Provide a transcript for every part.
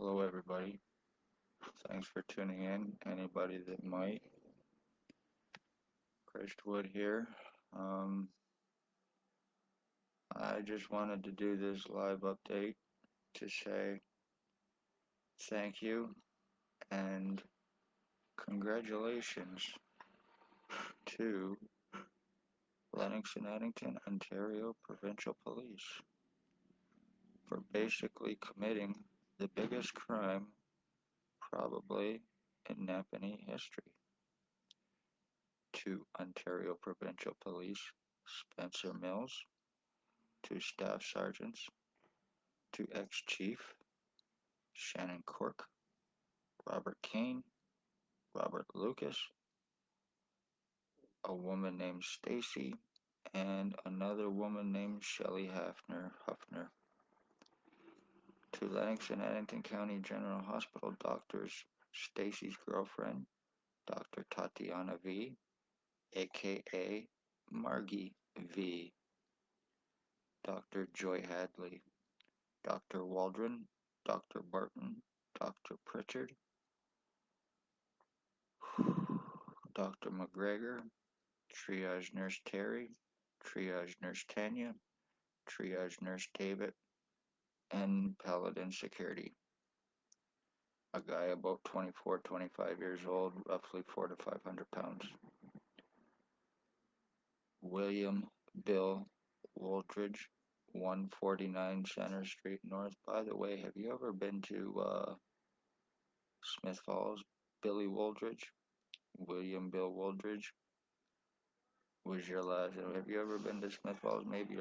Hello, everybody. Thanks for tuning in. Anybody that might. Christwood here. Um, I just wanted to do this live update to say thank you and congratulations to Lennox and Addington, Ontario Provincial Police for basically committing the biggest crime probably in Napanee history. To Ontario Provincial Police Spencer Mills, to Staff Sergeants, to ex-chief Shannon Cork, Robert Kane, Robert Lucas, a woman named Stacy, and another woman named Shelley Huffner. To Lennox and Addington County General Hospital doctors, Stacy's girlfriend, Dr. Tatiana V, aka Margie V, Dr. Joy Hadley, Dr. Waldron, Dr. Barton, Dr. Pritchard, Dr. McGregor, Triage Nurse Terry, Triage Nurse Tanya, Triage Nurse David, and Paladin Security. A guy about 24, 25 years old, roughly 4 to 500 pounds. William Bill Woldridge, 149 Center Street North. By the way, have you ever been to Smith Falls? Billy Woldridge, William Bill Woldridge was your last. Have you ever been to Smith Falls? Maybe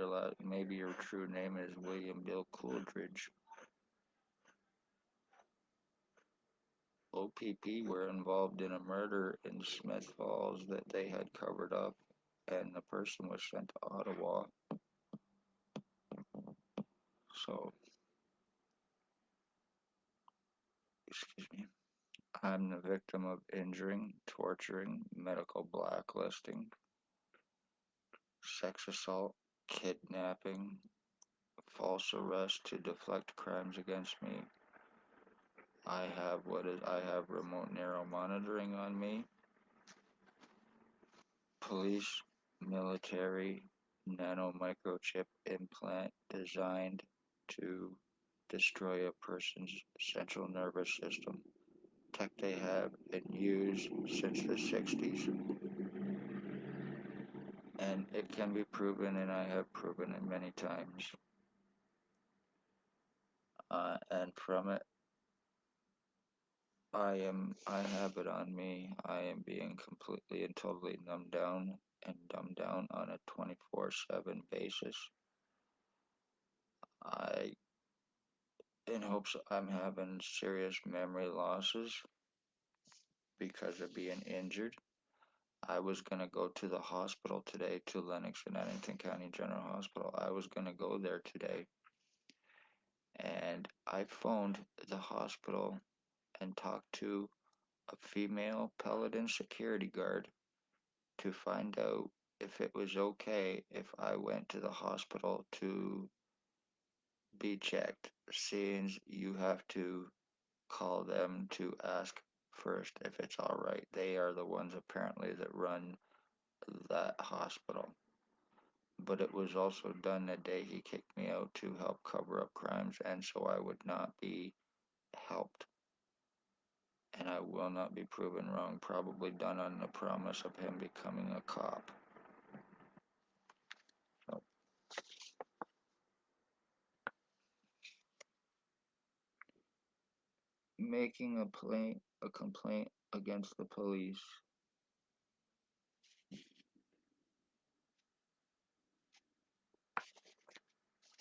your true name is William Bill Coolidge. OPP were involved in a murder in Smith Falls that they had covered up, and the person was sent to Ottawa. So, excuse me. I'm the victim of injuring, torturing, medical blacklisting, sex assault, kidnapping, false arrest to deflect crimes against me. I have remote neural monitoring on me, police, military, nano microchip implant designed to destroy a person's central nervous system. Tech they have been used since the 60s, and it can be proven, and I have proven it many times. And from it, I have it on me. I am being completely and totally numbed down and dumbed down on a 24/7 basis. I, in hopes I'm having serious memory losses because of being injured. I was going to go to the hospital today, to Lennox and Addington County General Hospital. I was going to go there today, and I phoned the hospital and talked to a female Paladin security guard to find out if it was okay if I went to the hospital to be checked, seeing you have to call them to ask first if it's all right. They are the ones apparently that run that hospital. But it was also done the day he kicked me out to help cover up crimes, and so I would not be helped. And I will not be proven wrong, probably done on the promise of him becoming a cop. So, making a complaint against the police.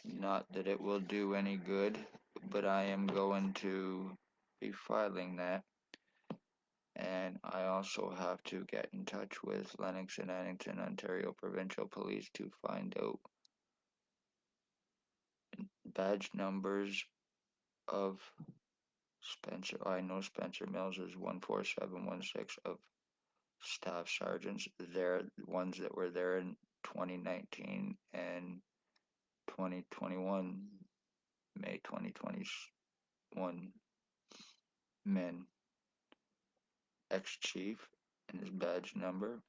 Not that it will do any good, but I am going to be filing that. And I also have to get in touch with Lennox and Addington, Ontario Provincial Police to find out badge numbers of Spencer. I know Spencer Mills is 14716 of staff sergeants. They're ones that were there in 2019 and 2021, May 2021. men, ex-chief and his badge number,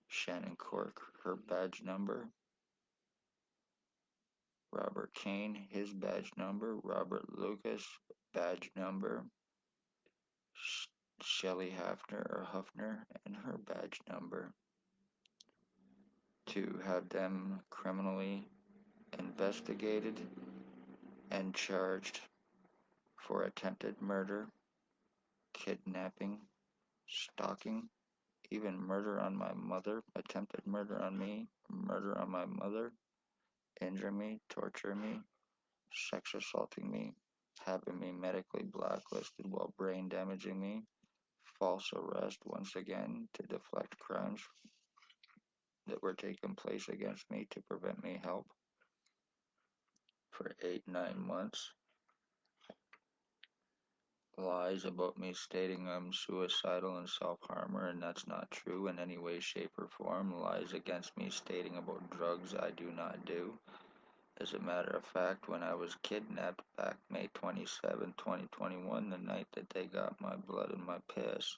Shannon Cork, her badge number, Robert Kane, his badge number, Robert Lucas, badge number, Shelley Hafner or Huffner and her badge number, to have them criminally investigated and charged for attempted murder, kidnapping, stalking, even murder on my mother, attempted murder on me, murder on my mother, injure me, torture me, sex assaulting me, having me medically blacklisted while brain damaging me, false arrest once again to deflect crimes that were taking place against me to prevent me help for 8, 9 months, lies about me stating I'm suicidal and self-harmer, and that's not true in any way, shape, or form. Lies against me stating about drugs I do not do. As a matter of fact, when I was kidnapped back May 27, 2021, the night that they got my blood and my piss,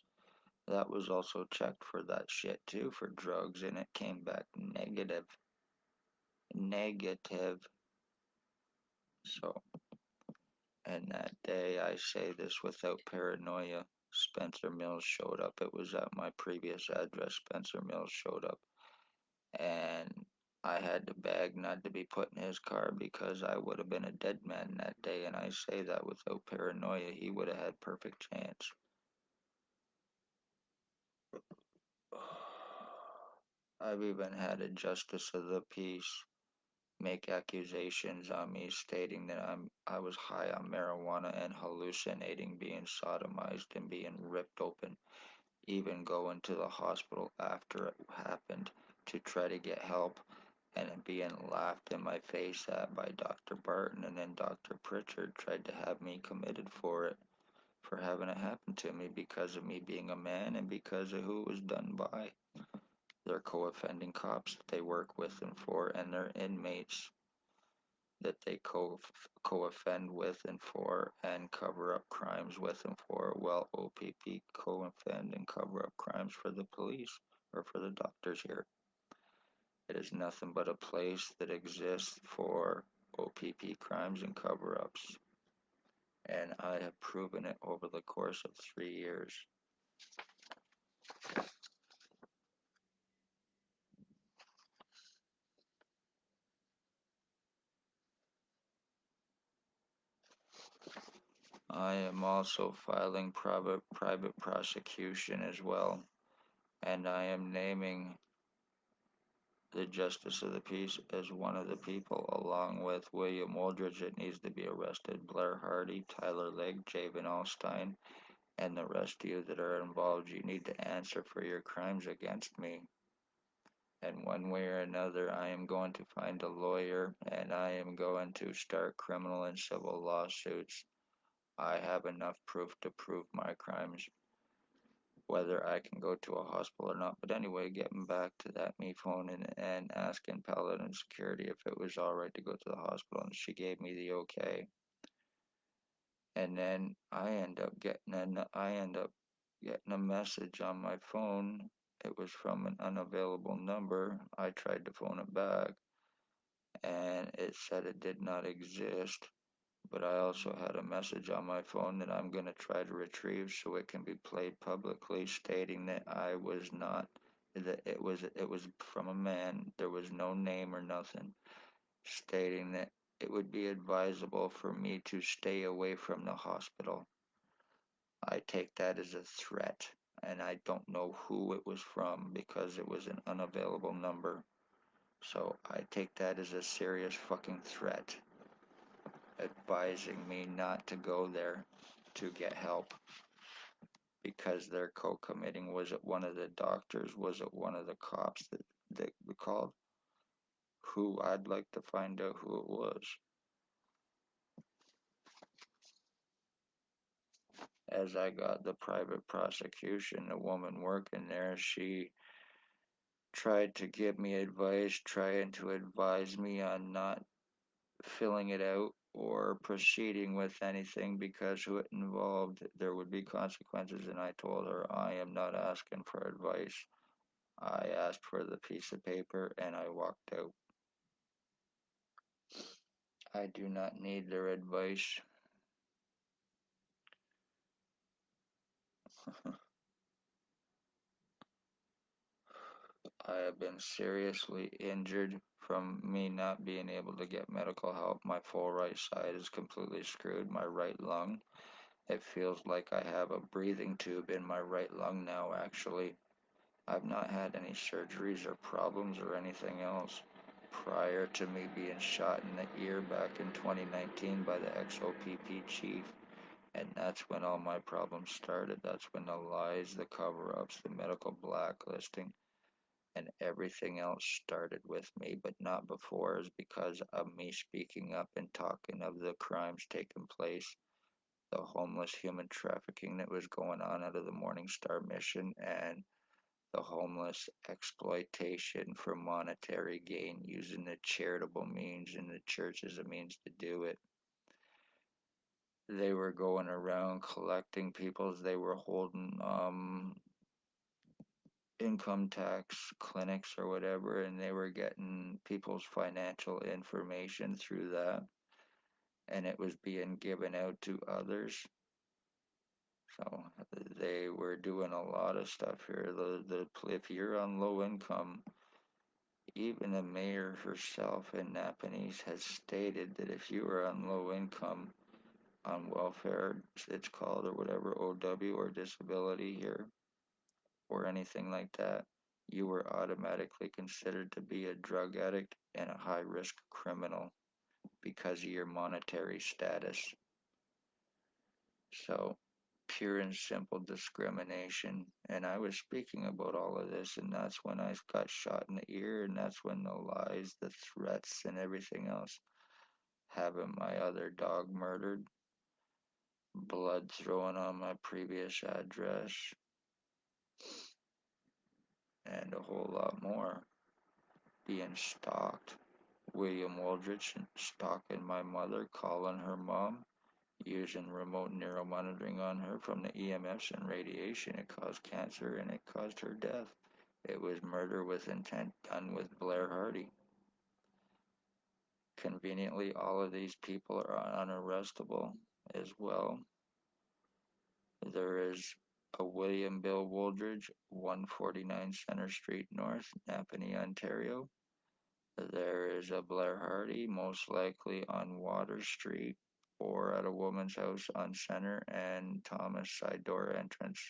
that was also checked for that shit too, for drugs, and it came back negative. Negative. So, and that day, I say this without paranoia, Spencer Mills showed up. It was at my previous address. Spencer Mills showed up. And I had to beg not to be put in his car because I would have been a dead man that day. And I say that without paranoia. He would have had perfect chance. I've even had a justice of the peace make accusations on me stating that I was high on marijuana and hallucinating, being sodomized and being ripped open, even going to the hospital after it happened to try to get help, and it being laughed in my face at by Dr. Barton, and then Dr. Pritchard tried to have me committed for it, for having it happen to me because of me being a man and because of who it was done by. Their co-offending cops that they work with and for, and their inmates that they co-offend with and for and cover up crimes with and for, while OPP co-offend and cover up crimes for the police or for the doctors here. It is nothing but a place that exists for OPP crimes and cover-ups, and I have proven it over the course of 3 years. I am also filing private prosecution as well, and I am naming the Justice of the Peace as one of the people, along with William Wooldridge that needs to be arrested, Blair Hardy, Tyler Legg, Javen Alstein, and the rest of you that are involved. You need to answer for your crimes against me. And one way or another, I am going to find a lawyer and I am going to start criminal and civil lawsuits. I have enough proof to prove my crimes, whether I can go to a hospital or not. But anyway, getting back to that, me phoning and asking Paladin Security if it was alright to go to the hospital, and she gave me the okay. And then I end up getting a message on my phone. It was from an unavailable number. I tried to phone it back, and it said it did not exist. But I also had a message on my phone that I'm going to try to retrieve so it can be played publicly, stating that I was not, that it was from a man. There was no name or nothing, stating that it would be advisable for me to stay away from the hospital. I take that as a threat, and I don't know who it was from because it was an unavailable number. So I take that as a serious fucking threat, advising me not to go there to get help because they're co-committing. Was it one of the doctors? Was it one of the cops that called? Who? I'd like to find out who it was. As I got the private prosecution, the woman working there, she tried to give me advice, trying to advise me on not filling it out or proceeding with anything because who it involved, there would be consequences. And I told her, I am not asking for advice. I asked for the piece of paper and I walked out. I do not need their advice. I have been seriously injured from me not being able to get medical help. My full right side is completely screwed. My right lung, it feels like I have a breathing tube in my right lung now, actually. I've not had any surgeries or problems or anything else prior to me being shot in the ear back in 2019 by the XOPP chief. And that's when all my problems started. That's when the lies, the cover ups, the medical blacklisting, and everything else started with me, but not before, is because of me speaking up and talking of the crimes taking place, the homeless human trafficking that was going on out of the Morning Star mission, and the homeless exploitation for monetary gain using the charitable means and the church as a means to do it. They were going around collecting people's, they were holding income tax clinics or whatever, and they were getting people's financial information through that, and it was being given out to others. So they were doing a lot of stuff here. If you're on low income, even the mayor herself in Napanese has stated that if you are on low income, on welfare, it's called, or whatever, OW, or disability here, or anything like that, you were automatically considered to be a drug addict and a high risk criminal because of your monetary status. So, pure and simple discrimination. And I was speaking about all of this, and that's when I got shot in the ear, and that's when the lies, the threats, and everything else. Having my other dog murdered, blood thrown on my previous address, and a whole lot more. Being stalked. William Wooldridge stalking my mother, calling her mom, using remote neuromonitoring on her from the EMFs and radiation. It caused cancer and it caused her death. It was murder with intent done with Blair Hardy. Conveniently, all of these people are unarrestable as well. There is a William Bill Wooldridge, 149 Center Street North, Napanee, Ontario. There is a Blair Hardy, most likely on Water Street or at a woman's house on Center and Thomas side door entrance.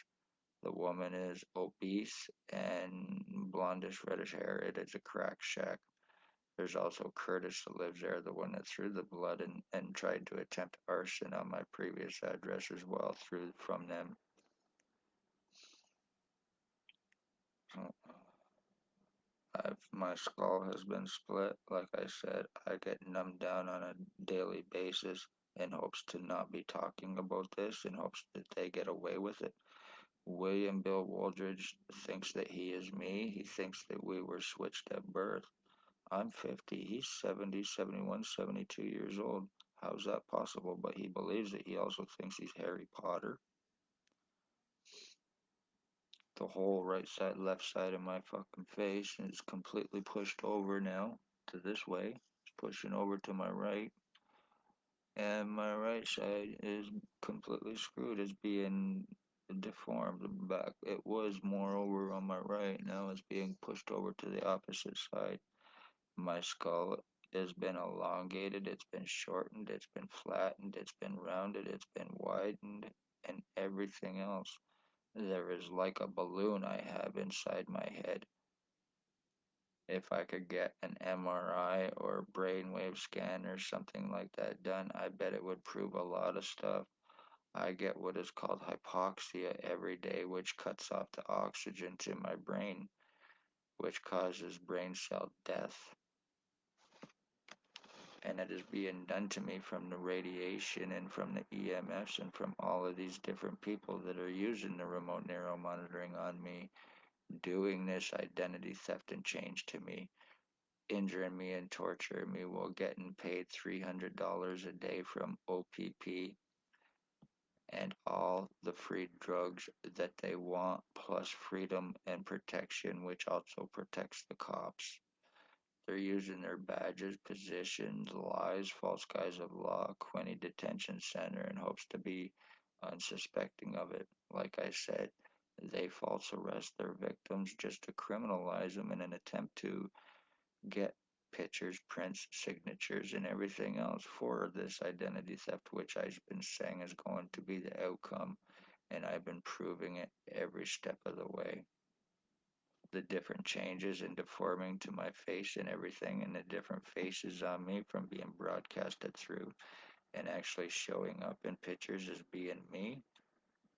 The woman is obese and blondish reddish hair. It is a crack shack. There's also Curtis that lives there, the one that threw the blood and tried to attempt arson on my previous address as well through from them. So my skull has been split. Like I said, I get numbed down on a daily basis in hopes to not be talking about this, in hopes that they get away with it. William Bill Wooldridge thinks that he is me. He thinks that we were switched at birth. I'm 50. He's 70, 71, 72 years old. How's that possible? But he believes it. He also thinks he's Harry Potter. The whole right side, left side of my fucking face is completely pushed over now to this way. It's pushing over to my right. And my right side is completely screwed. It's being deformed back. It was more over on my right. Now it's being pushed over to the opposite side. My skull has been elongated. It's been shortened. It's been flattened. It's been rounded. It's been widened. And everything else. There is like a balloon I have inside my head. If I could get an MRI or brainwave scan or something like that done, I bet it would prove a lot of stuff. I get what is called hypoxia every day, which cuts off the oxygen to my brain, which causes brain cell death. And it is being done to me from the radiation and from the EMFs and from all of these different people that are using the remote neuromonitoring on me, doing this identity theft and change to me. injuring me and torturing me while getting paid $300 a day from OPP and all the free drugs that they want, plus freedom and protection, which also protects the cops. They're using their badges, positions, lies, false guise of law, Quinny Detention Center in hopes to be unsuspecting of it. Like I said, they false arrest their victims just to criminalize them in an attempt to get pictures, prints, signatures, and everything else for this identity theft, which I've been saying is going to be the outcome, and I've been proving it every step of the way. The different changes and deforming to my face and everything, and the different faces on me from being broadcasted through and actually showing up in pictures as being me,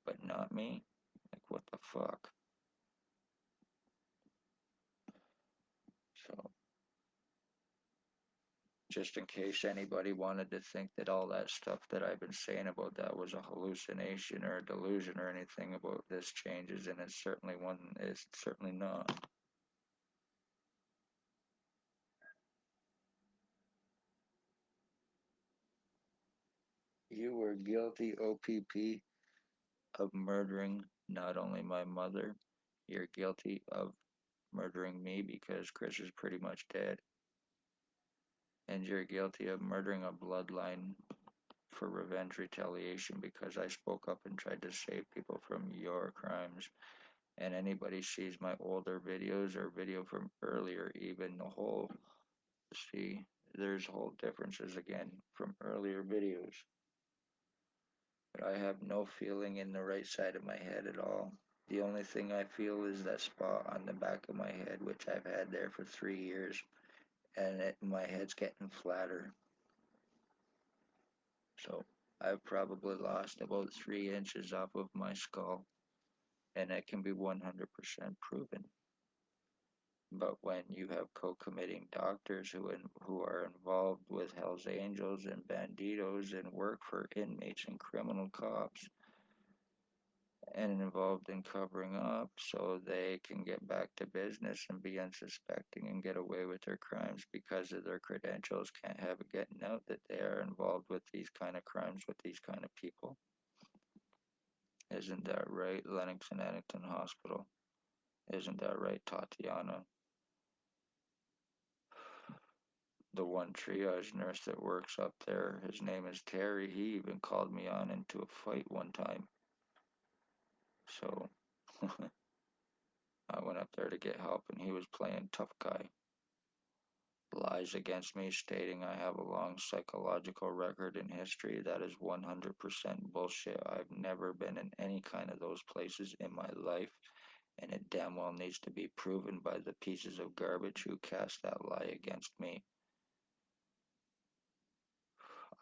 but not me. Like, what the fuck? So, just in case anybody wanted to think that all that stuff that I've been saying about that was a hallucination or a delusion or anything about this changes, and it's certainly not. You were guilty, OPP, of murdering not only my mother, you're guilty of murdering me because Chris is pretty much dead, and you're guilty of murdering a bloodline for revenge retaliation because I spoke up and tried to save people from your crimes. And anybody sees my older videos or video from earlier, even the whole, see, there's whole differences again from earlier videos. But I have no feeling in the right side of my head at all. The only thing I feel is that spot on the back of my head, which I've had there for 3 years, and my head's getting flatter. So I've probably lost about 3 inches off of my skull, and it can be 100% proven. But when you have co-committing doctors who are involved with Hell's Angels and Banditos and work for inmates and criminal cops and involved in covering up so they can get back to business and be unsuspecting and get away with their crimes because of their credentials, can't have it getting out that they are involved with these kind of crimes with these kind of people. Isn't that right, Lennox and Addington Hospital? Isn't that right, Tatiana? The one triage nurse that works up there, his name is Terry. He even called me on into a fight one time. So I went up there to get help, and he was playing tough guy. Lies against me, stating I have a long psychological record in history. That is 100% bullshit. I've never been in any kind of those places in my life, and it damn well needs to be proven by the pieces of garbage who cast that lie against me.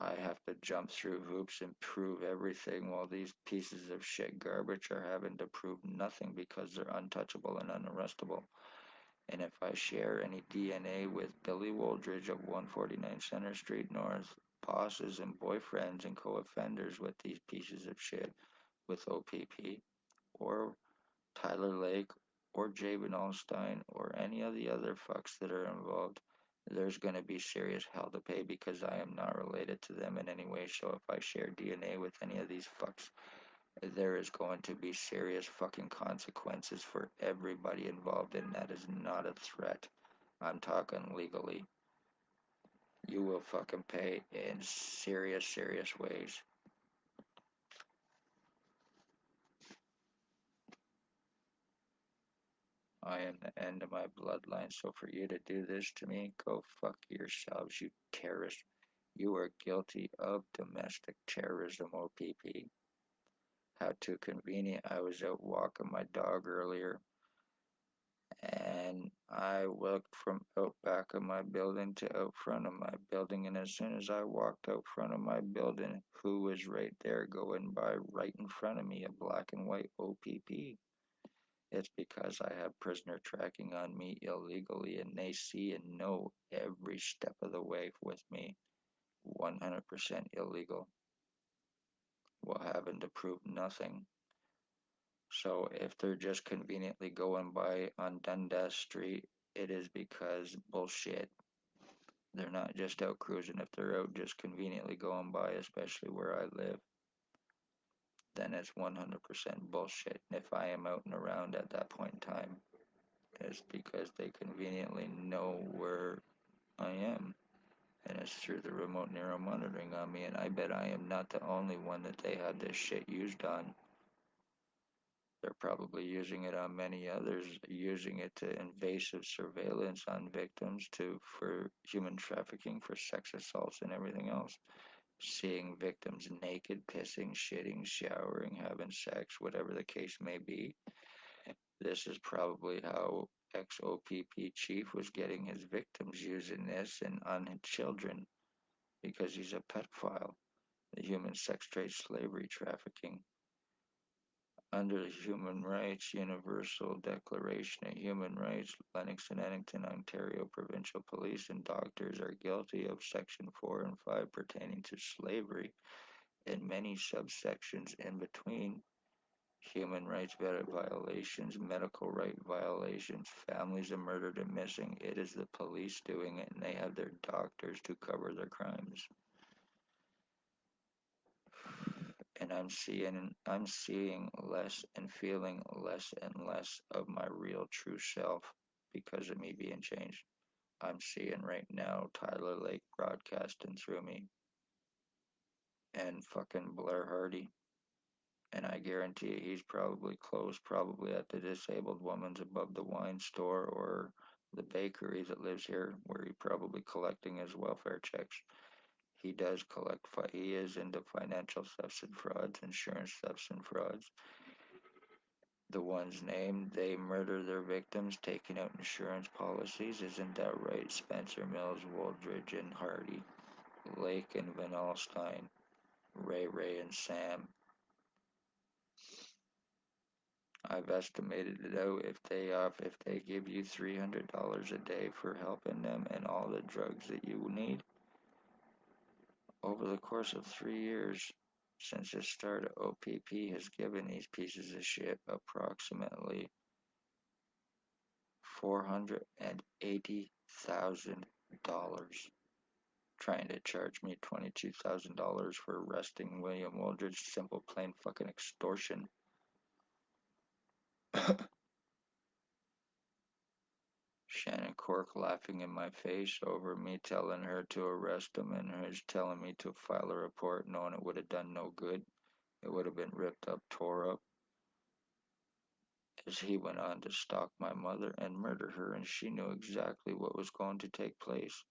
I have to jump through hoops and prove everything while these pieces of shit garbage are having to prove nothing because they're untouchable and unarrestable. And if I share any DNA with Billy Woldridge of 149 Center Street North, bosses and boyfriends and co-offenders with these pieces of shit, with OPP, or Tyler Lake, or Jabin Allstein, or any of the other fucks that are involved, there's going to be serious hell to pay because I am not related to them in any way. So if I share DNA with any of these fucks, there is going to be serious fucking consequences for everybody involved, and that is not a threat. I'm talking legally. You will fucking pay in serious, serious ways. I am the end of my bloodline, so for you to do this to me, go fuck yourselves, you terrorists. You are guilty of domestic terrorism, OPP. How too convenient. I was out walking my dog earlier, and I looked from out back of my building to out front of my building, and as soon as I walked out front of my building, who was right there going by right in front of me, a black and white OPP? It's because I have prisoner tracking on me illegally, and they see and know every step of the way with me. 100% illegal, while having to prove nothing. So if they're just conveniently going by on Dundas Street it is because bullshit. They're not just out cruising. If they're out just conveniently going by, especially where I live, then it's 100% bullshit. And if I am out and around at that point in time, it's because they conveniently know where I am. And it's through the remote neural monitoring on me. And I bet I am not the only one that they had this shit used on. They're probably using it on many others, using it to invasive surveillance on victims to for human trafficking, for sex assaults and everything else. Seeing victims naked, pissing, shitting, showering, having sex, whatever the case may be. This is probably how ex-OPP chief was getting his victims, using this and on children because he's a pedophile. The human sex trade slavery trafficking. Under the Human Rights Universal Declaration of Human Rights, Lennox and Addington, Ontario Provincial Police and doctors are guilty of Section 4 and 5 pertaining to slavery and many subsections in between. Human rights violations, medical right violations, families are murdered and missing. It is the police doing it, and they have their doctors to cover their crimes. And I'm seeing less and feeling less and less of my real true self because of me being changed. I'm seeing right now Tyler Lake broadcasting through me and fucking Blair Hardy. And I guarantee you he's probably close, probably at the disabled woman's above the wine store or the bakery that lives here, where he probably collecting his welfare checks. He does collect, he is into financial thefts and frauds, insurance thefts and frauds. The ones named, they murder their victims, taking out insurance policies. Isn't that right? Spencer Mills, Wooldridge, and Hardy, Lake and Van Alstyne, Ray and Sam. I've estimated it out. If they give you $300 a day for helping them and all the drugs that you need, over the course of 3 years since it started, OPP has given these pieces of shit approximately $480,000, trying to charge me $22,000 for arresting William Wooldridge. Simple, plain fucking extortion. Shannon Cork laughing in my face over me telling her to arrest him and her telling me to file a report knowing it would have done no good. It would have been ripped up, tore up, as he went on to stalk my mother and murder her, and she knew exactly what was going to take place.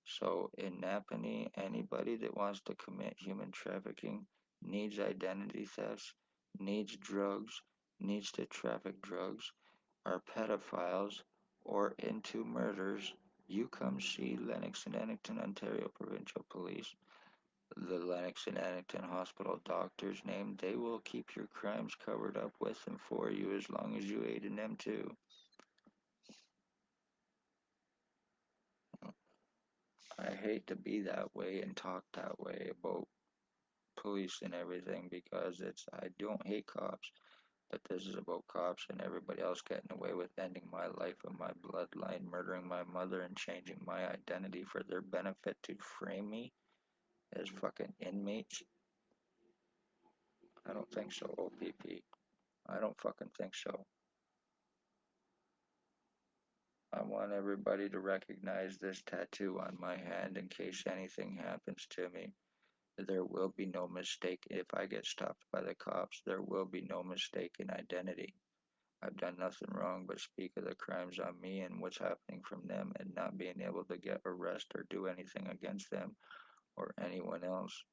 So in Napanee, anybody that wants to commit human trafficking, needs identity thefts, needs drugs, needs to traffic drugs, are pedophiles, or into murders, you come see Lennox and Addington, Ontario Provincial Police. The Lennox and Addington Hospital doctor's name, they will keep your crimes covered up with and for you as long as you aid in them too. I hate to be that way and talk that way about police and everything because I don't hate cops, but this is about cops and everybody else getting away with ending my life and my bloodline, murdering my mother and changing my identity for their benefit to frame me as fucking inmates. I don't think so, OPP. I don't fucking think so. I want everybody to recognize this tattoo on my hand in case anything happens to me. There will be no mistake if I get stopped by the cops. There will be no mistaken identity. I've done nothing wrong but speak of the crimes on me and what's happening from them and not being able to get arrested or do anything against them or anyone else.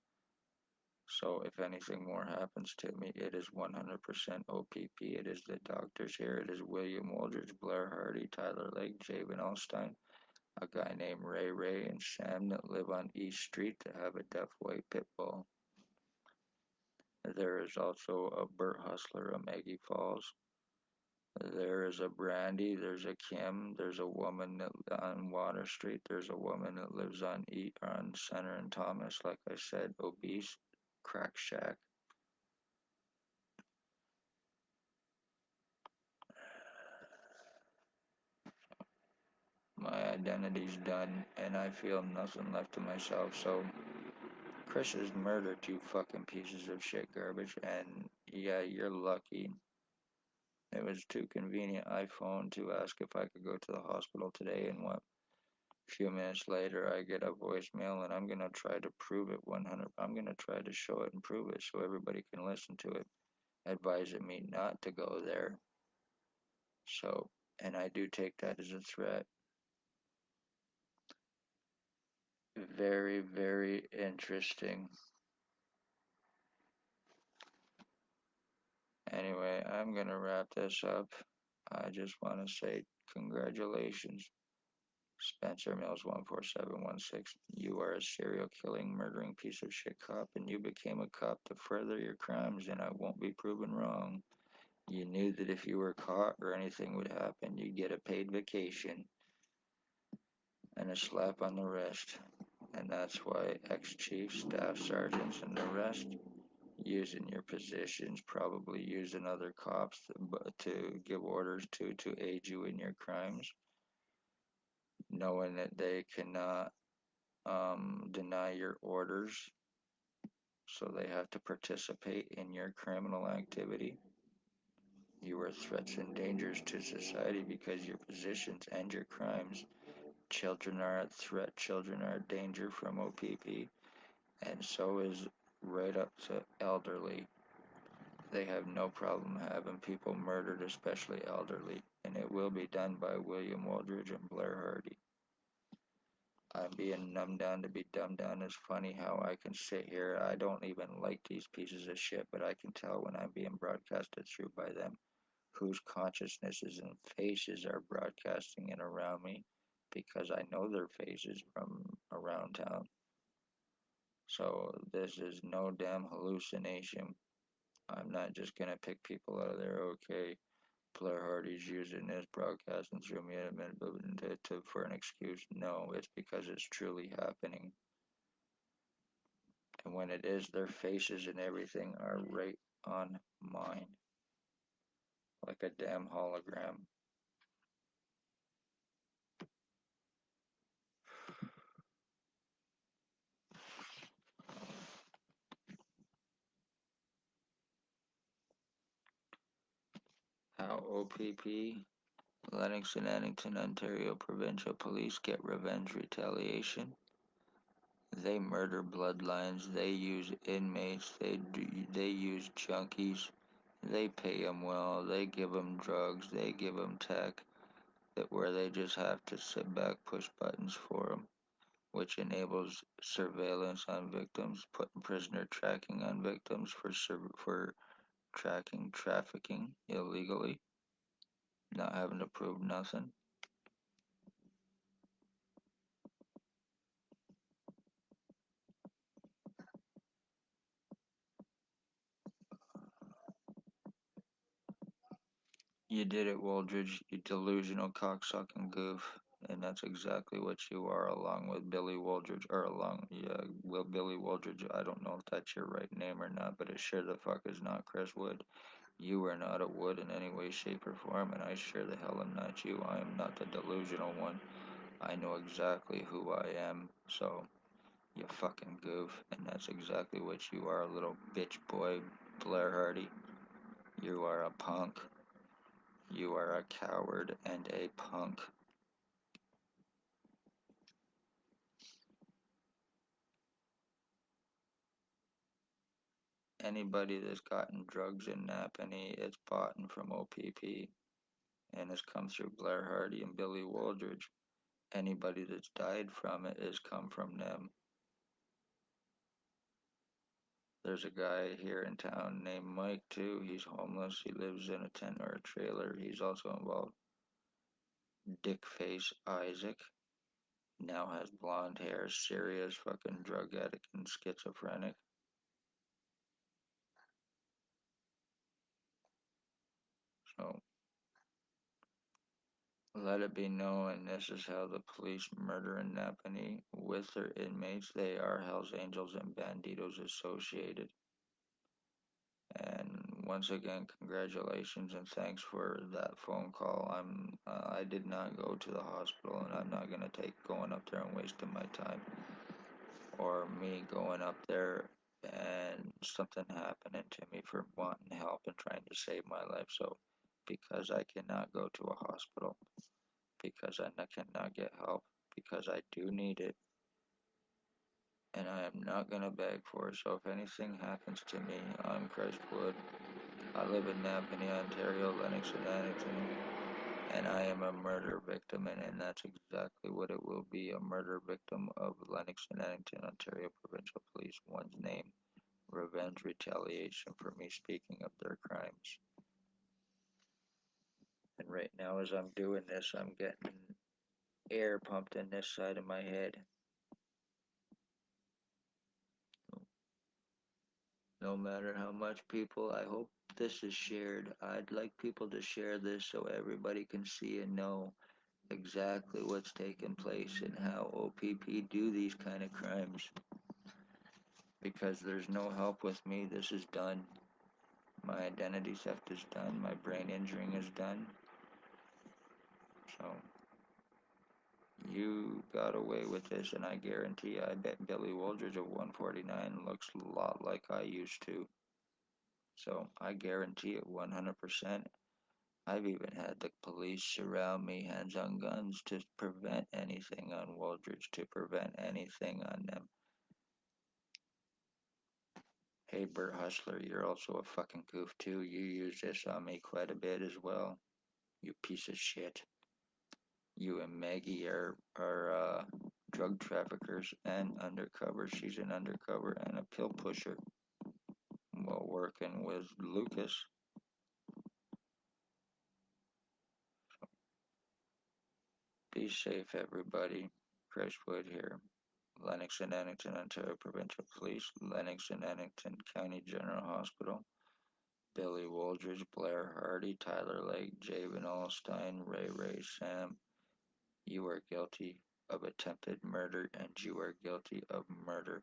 So if anything more happens to me, it is 100% OPP. It is the doctors here. It is William Wooldridge, Blair Hardy, Tyler Lake, Javen Alstein, a guy named Ray and Sam that live on East Street that have a deaf white pit bull. There is also a Bert Hustler of Maggie Falls. There is a Brandy, there's a Kim, there's a woman that on Water Street, there's a woman that lives on Center and Thomas, like I said, obese, crack shack. identity's done, and I feel nothing left to myself. So Chris is murdered, you fucking pieces of shit garbage, and yeah, you're lucky. It was too convenient. I phoned to ask if I could go to the hospital today, and what? A few minutes later, I get a voicemail, and I'm gonna try to prove it 100. I'm gonna try to show it and prove it so everybody can listen to it, advising me not to go there. So, and I do take that as a threat. Very, very interesting. Anyway, I'm gonna wrap this up. I just want to say congratulations, Spencer Mills 14716. You are a serial killing, murdering piece of shit cop, and you became a cop to further your crimes, and I won't be proven wrong. You knew that if you were caught or anything would happen, you'd get a paid vacation and a slap on the wrist. And that's why ex-chiefs, staff sergeants, and the rest using your positions, probably using other cops to give orders to aid you in your crimes, knowing that they cannot deny your orders, so they have to participate in your criminal activity. You are threats and dangers to society because your positions and your crimes. Children are a threat, children are a danger from OPP, and so is right up to elderly. They have no problem having people murdered, especially elderly, and it will be done by William Waldridge and Blair Hardy. I'm being numbed down to be dumbed down. It's funny how I can sit here. I don't even like these pieces of shit, but I can tell when I'm being broadcasted through by them whose consciousnesses and faces are broadcasting it around me because I know their faces from around town. So this is no damn hallucination. I'm not just gonna pick people out of there. Okay, Blair Hardy's using this broadcast and threw me in a minute for an excuse. No, it's because it's truly happening. And when it is, their faces and everything are right on mine, like a damn hologram. How OPP, Lennox and Addington, Ontario Provincial Police get revenge retaliation. They murder bloodlines. They use inmates. They use junkies. They pay them well. They give them drugs. They give them tech that where they just have to sit back, push buttons for them, which enables surveillance on victims, putting prisoner tracking on victims for tracking trafficking illegally, not having to prove nothing. You did it, Waldridge, you delusional cocksucking goof. And that's exactly what you are, along with Billy Waldridge, or along, yeah, well, Billy Waldridge. I don't know if that's your right name or not, but it sure the fuck is not Chris Wood. You are not a Wood in any way, shape, or form, and I sure the hell am not you. I am not the delusional one. I know exactly who I am, so you fucking goof. And that's exactly what you are, little bitch boy, Blair Hardy. You are a punk. You are a coward and a punk. Anybody that's gotten drugs in Napanee, it's bought from OPP and has come through Blair Hardy and Billy Waldridge. Anybody that's died from it has come from them. There's a guy here in town named Mike too. He's homeless. He lives in a tent or a trailer. He's also involved. Dickface Isaac now has blonde hair, serious fucking drug addict and schizophrenic. So let it be known, this is how the police murder in Napanee with their inmates. They are Hells Angels and Banditos associated. And once again, congratulations and thanks for that phone call. I did not go to the hospital, and I'm not gonna take going up there and wasting my time, or me going up there and something happening to me for wanting help and trying to save my life. So, because I cannot go to a hospital, because I cannot get help, because I do need it, and I am not gonna beg for it. So if anything happens to me, I'm Christ Wood. I live in Napanee, Ontario, Lennox and Addington, and I am a murder victim, and that's exactly what it will be, a murder victim of Lennox and Addington, Ontario Provincial Police. One's name, revenge, retaliation for me speaking of their crimes. And right now, as I'm doing this, I'm getting air pumped in this side of my head. No matter how much people, I hope this is shared. I'd like people to share this so everybody can see and know exactly what's taking place and how OPP do these kind of crimes. Because there's no help with me. This is done. My identity theft is done. My brain injuring is done. So you got away with this, and I guarantee I bet Billy Wooldridge of 149 looks a lot like I used to. So I guarantee it 100%. I've even had the police surround me, hands on guns, to prevent anything on Wooldridge, to prevent anything on them. Hey, Bert Hustler, you're also a fucking goof too. You use this on me quite a bit as well. You piece of shit. You and Maggie are drug traffickers and undercover. She's an undercover and a pill pusher while working with Lucas. Be safe, everybody. Crestwood here. Lennox and Addington, Ontario Provincial Police, Lennox and Addington County General Hospital, Billy Wooldridge, Blair Hardy, Tyler Lake, Javen Allstein, Ray Sam. You are guilty of attempted murder, and you are guilty of murder.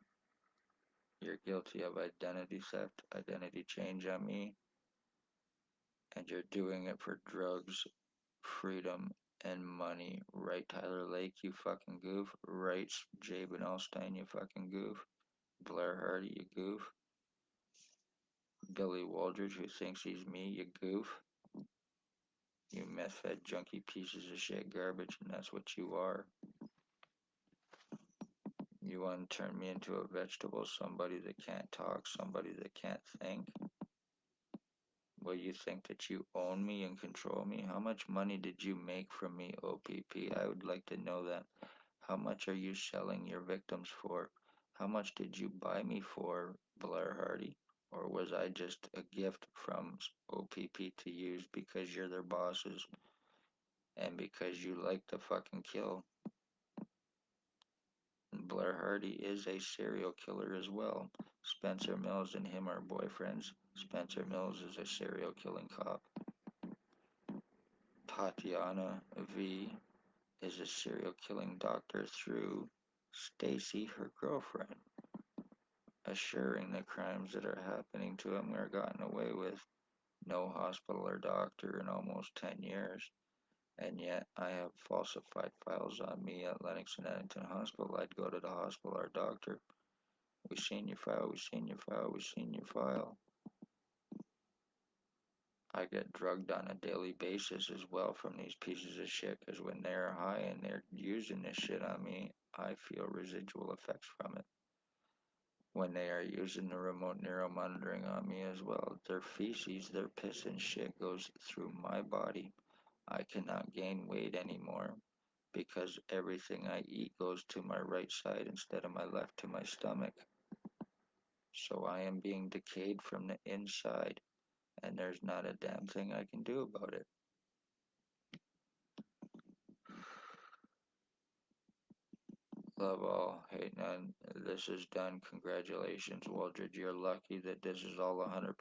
You're guilty of identity theft, identity change on me, and you're doing it for drugs, freedom, and money. Right, Tyler Lake, you fucking goof. Right, Jaben Allstein, you fucking goof. Blair Hardy, you goof. Billy Waldridge, who thinks he's me, you goof. You meth-fed junkie pieces of shit garbage, and that's what you are. You want to turn me into a vegetable, somebody that can't talk, somebody that can't think. Well, you think that you own me and control me? How much money did you make from me, OPP? I would like to know that. How much are you selling your victims for? How much did you buy me for, Blair Hardy? Or was I just a gift from OPP to use because you're their bosses and because you like to fucking kill? And Blair Hardy is a serial killer as well. Spencer Mills and him are boyfriends. Spencer Mills is a serial killing cop. Tatiana V is a serial killing doctor through Stacy, her girlfriend, assuring the crimes that are happening to him are gotten away with. No hospital or doctor in almost 10 years. And yet I have falsified files on me at Lennox and Addington Hospital. I'd go to the hospital or doctor. We seen your file, we seen your file, we seen your file. I get drugged on a daily basis as well from these pieces of shit, because when they're high and they're using this shit on me, I feel residual effects from it. When they are using the remote neuro monitoring on me as well, their feces, their piss and shit goes through my body. I cannot gain weight anymore because everything I eat goes to my right side instead of my left to my stomach. So I am being decayed from the inside, and there's not a damn thing I can do about it. Love all, hate none. This is done. Congratulations, Waldred. You're lucky that this is all 100%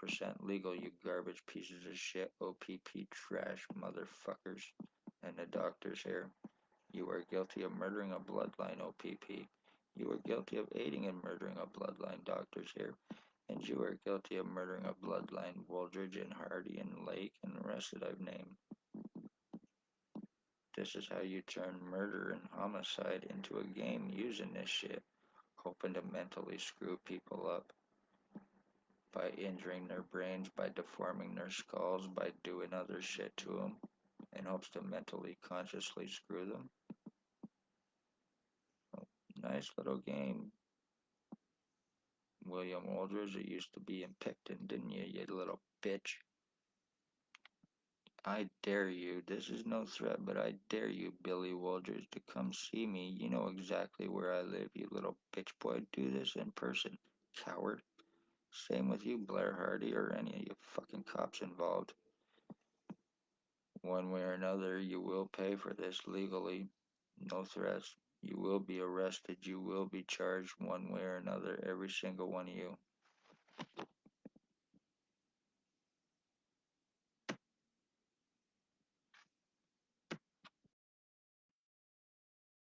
legal, you garbage pieces of shit, OPP trash motherfuckers. And the doctors here. You are guilty of murdering a bloodline, OPP. You are guilty of aiding and murdering a bloodline, doctors here. And you are guilty of murdering a bloodline Wooldridge and Hardy and Lake and the rest that I've named. This is how you turn murder and homicide into a game using this shit, hoping to mentally screw people up by injuring their brains, by deforming their skulls, by doing other shit to them, in hopes to mentally, consciously screw them. Oh, nice little game, William Wooldridge. It used to be in Picton, didn't you, you little bitch? I dare you, this is no threat, but I dare you, Billy Wooldridge, to come see me. You know exactly where I live, you little bitch boy. Do this in person, coward. Same with you, Blair Hardy, or any of you fucking cops involved. One way or another, you will pay for this legally. No threats. You will be arrested. You will be charged one way or another, every single one of you.